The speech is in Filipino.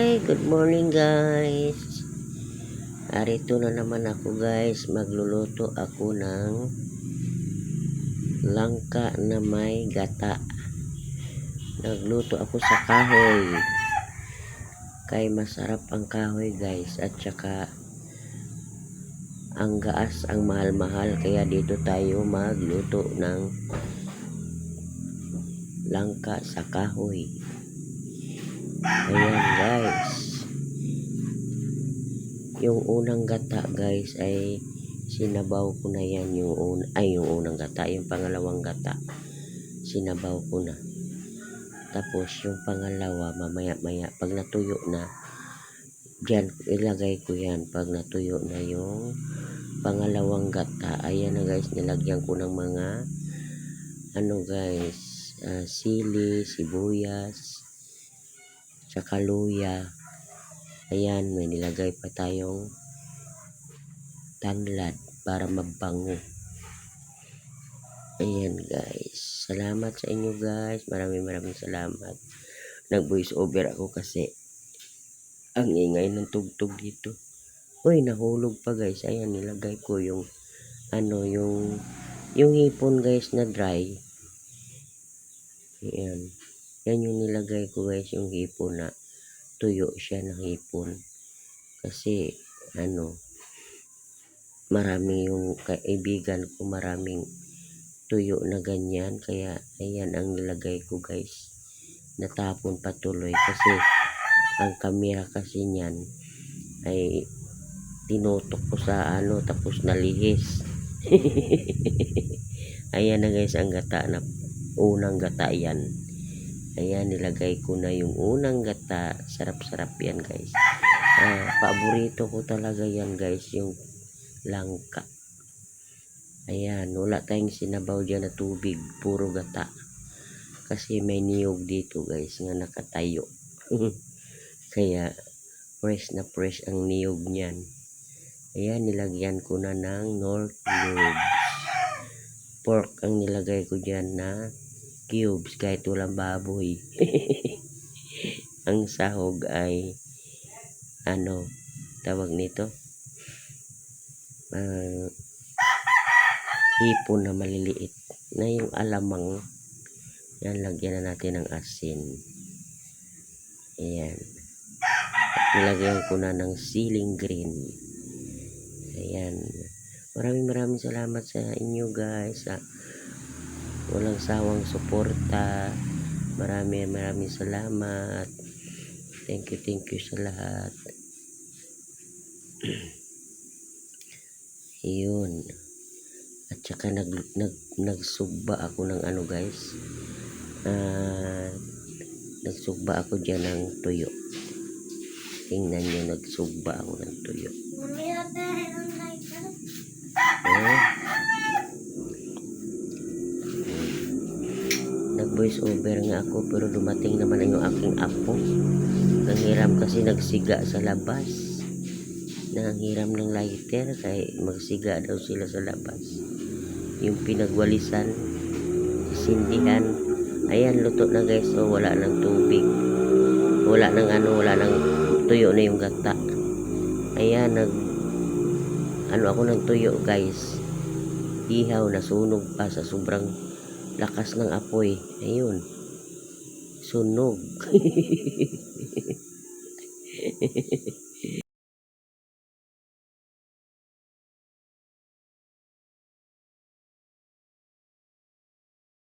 Hi, good morning guys. Arito na naman ako guys. Magluluto ako ng langka na may gata. Nagluto ako sa kahoy. Kay masarap ang kahoy guys. At saka ang gaas, ang mahal-mahal. Kaya dito tayo magluto ng langka sa kahoy. Ayan guys. Yung unang gata guys ay sinabaw ko na yan. Yung unang gata. Yung pangalawang gata sinabaw ko na. Tapos yung pangalawa mamaya-maya pag natuyo na, dyan ilagay ko yan. Pag natuyo na yung pangalawang gata, ayan na guys, nilagyan ko ng mga guys, sili, sibuyas, tsaka luya. Ayan, may nilagay pa tayong tanglad para mabango. Ayan guys, salamat sa inyo guys, maraming salamat. Nag voice over ako kasi ang ingay ng tugtog dito. Uy, nahulog pa guys. Ayan, nilagay ko yung yung hipon guys na dry. Ayan, yan yung nilagay ko guys, yung hipon na tuyo siya ng hipon. Kasi marami yung kaibigan ko, maraming tuyo na ganyan. Kaya ayan ang nilagay ko guys. Natapon patuloy kasi ang kamera kasi niyan ay tinutok ko sa tapos nalihis. Ayan na guys ang gata na unang gata yan. Ayan, nilagay ko na yung unang gata. Sarap-sarap yan guys. Paborito ko talaga yan guys, yung langka. Ayan, wala tayong sinabaw dyan na tubig, puro gata. Kasi may niyog dito guys nga nakatayo. Kaya fresh na fresh ang niyog niyan. Ayan, nilagyan ko na ng Knorr cubes. Pork ang nilagay ko dyan na cubes kahit walang baboy. Ang sahog ay tawag nito, hipon na maliliit na yung alamang. Yan, lagyan na natin ng asin. Ayan, at nilagyan ko na ng siling green. Ayan, maraming salamat sa inyo guys, walang sawang suporta. Maraming salamat. Thank you sa lahat. Yun. At saka nagsugba ako ng guys. Nagsugba ako dyan ng tuyo. Tingnan nyo, nagsugba ako ng tuyo. Nag voice over nga ako pero dumating naman yung aking apo. Nanghiram kasi nagsiga sa labas. Nanghiram ng lighter kaya magsiga daw sila sa labas. Yung pinagwalisan, sindihan. Ayan, luto na guys. So wala nang tubig. Wala nang tuyo na yung gata. Ayan, ako ng tuyo guys. Ihaw, nasunog pa sa sobrang lakas ng apoy. Ayun, sunog.